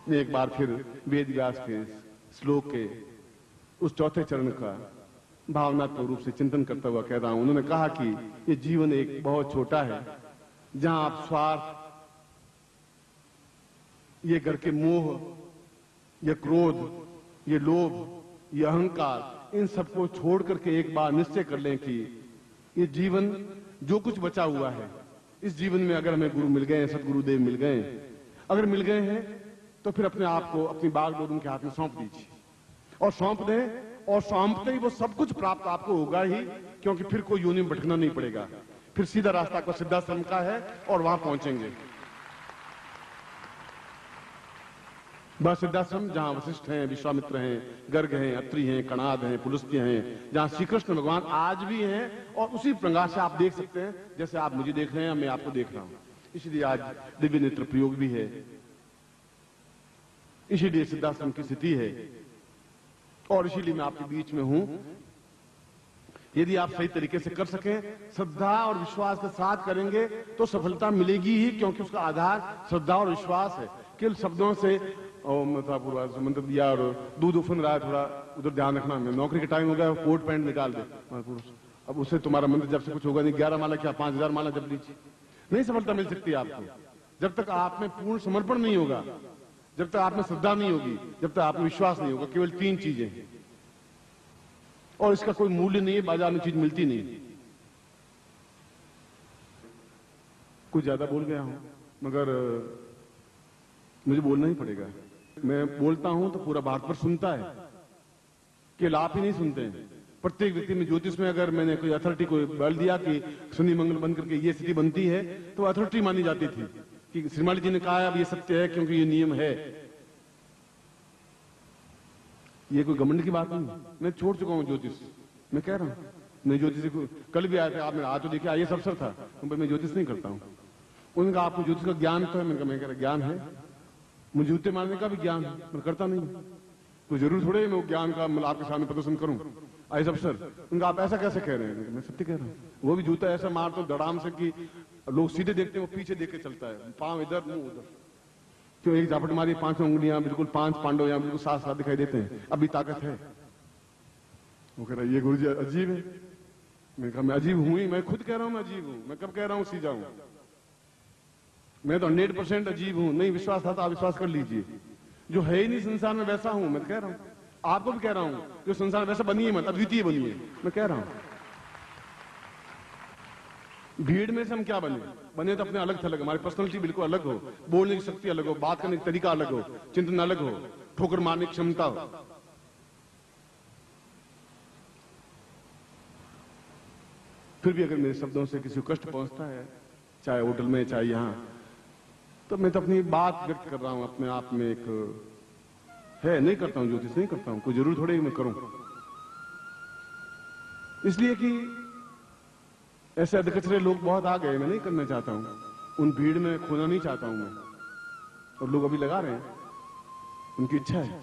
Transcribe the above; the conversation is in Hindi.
मैं एक बार फिर वेद व्यास के श्लोक के उस चौथे चरण का भावनात्मक रूप से चिंतन करता हुआ कह रहा हूं। उन्होंने कहा कि ये जीवन एक बहुत छोटा है जहां आप स्वार्थ, ये घर के मोह, ये क्रोध, ये लोभ, ये अहंकार, इन सबको छोड़ करके एक बार निश्चय कर लें कि ये जीवन जो कुछ बचा हुआ है, इस जीवन में अगर हमें गुरु मिल गए, सदगुरुदेव मिल गए, अगर मिल गए हैं तो फिर अपने आप को अपनी बागडोर उनके हाथ में सौंप दीजिए और सौंप दें, और सौंपते ही वो सब कुछ प्राप्त आपको होगा ही, क्योंकि फिर कोई योनि में भटकना नहीं पड़ेगा। फिर सीधा रास्ता आपका सिद्धाश्रम का है और वहां पहुंचेंगे। बस सिद्धाश्रम जहां वशिष्ठ हैं, विश्वामित्र हैं, गर्ग हैं, अत्रि हैं, कणाद हैं, पुलस्त्य हैं, जहां श्री कृष्ण भगवान आज भी हैं, और उसी प्रकाश से आप देख सकते हैं जैसे आप मुझे देख रहे हैं, मैं आपको देख रहा हूं। इसलिए आज दिव्य नेत्र प्रयोग भी है, इसीलिए सिद्धाश्रम की स्थिति है, और इसीलिए मैं आपके बीच में हूं। यदि आप सही तरीके से कर सकें, श्रद्धा और विश्वास के साथ करेंगे तो सफलता मिलेगी ही, क्योंकि उसका आधार श्रद्धा और विश्वास है। केवल शब्दों से मंत्र दिया और दूध उफन रहा है, थोड़ा उधर ध्यान रखना, नौकरी का टाइम हो गया, कोट पैंट निकाल दे, अब उससे तुम्हारा मंत्र जब से कुछ होगा नहीं। 11 माला क्या 5000 माला जब लीजिए, नहीं सफलता मिल सकती आपको जब तक आप में पूर्ण समर्पण नहीं होगा, जब तक आप में श्रद्धा नहीं होगी, जब तक आप में विश्वास नहीं होगा। केवल 3 चीजें हैं और इसका कोई मूल्य नहीं है, बाजार में चीज मिलती नहीं। कुछ ज्यादा बोल गया हूं, मगर मुझे बोलना ही पड़ेगा। मैं बोलता हूं तो पूरा भारत पर सुनता है, केवल आप ही नहीं सुनते हैं। प्रत्येक व्यक्ति में ज्योतिष में अगर मैंने कोई अथॉरिटी को बल दिया कि शनि मंगल बन करके ये स्थिति बनती है, तो अथॉरिटी मानी जाती थी कि श्रीमाली जी ने कहा है अब ये सत्य है क्योंकि ये नियम है। ये कोई घमंड की बात नहीं, मैं छोड़ चुका हूं ज्योतिष। मैं कह रहा हूं मैं ज्योतिष को कल भी आया था, आपने आज तो देखिए आइए अवसर था, मैं ज्योतिष नहीं करता हूं। उनका आपको ज्योतिष का ज्ञान तो है, मैं कह रहा ज्ञान है, मुझे जूते मारने का भी ज्ञान है, मैं करता नहीं। तो जरूर थोड़े मैं ज्ञान का मतलब आपके सामने प्रदर्शन करूं आइए अवसर। उनका आप ऐसा कैसे कह रहे हैं? मैं सत्य कह रहा हूं। वो भी जूता ऐसा मार तो धड़ाम से कि लोग सीधे देखते हैं, वो पीछे देख के चलता है, पांव इधर मुंह उधर। क्यों एक झापट मारी, 5 उंगलियां बिल्कुल 5 पांडव यहां बिल्कुल साथ साथ दिखाई देते हैं, अभी ताकत है। वो कह रहा है ये गुरुजी अजीब है। मैंने कहा मैं अजीब हूं ही, मैं खुद कह रहा हूं मैं अजीब हूं। मैं कब कह रहा हूं सीधा हूं? मैं तो 100% अजीब हूं। नहीं विश्वास था तो आप विश्वास कर लीजिए, जो है ही नहीं संसार में वैसा हूं। मैं कह रहा हूं, आपको भी कह रहा हूं, जो संसार में वैसा बनिए मत, अद्वितीय बनिए। मैं कह रहा हूं भीड़ में से हम क्या बने तो अपने अलग थलग, हमारी पर्सनलिटी बिल्कुल अलग हो, बोलने की शक्ति अलग हो, बात करने का तरीका अलग हो, चिंतन अलग हो, ठोकर मारने की क्षमता हो। फिर भी अगर मेरे शब्दों से किसी को कष्ट पहुंचता है, चाहे होटल में चाहे यहां, तो मैं तो अपनी बात व्यक्त कर रहा हूं। अपने आप में एक है, नहीं करता हूं ज्योतिष, नहीं करता हूं, कोई जरूर थोड़े मैं करूं। इसलिए कि ऐसे अधकचरे लोग बहुत आ गए, मैं नहीं करना चाहता हूं, उन भीड़ में खोना नहीं चाहता हूं मैं। और लोग अभी लगा रहे हैं, उनकी इच्छा है।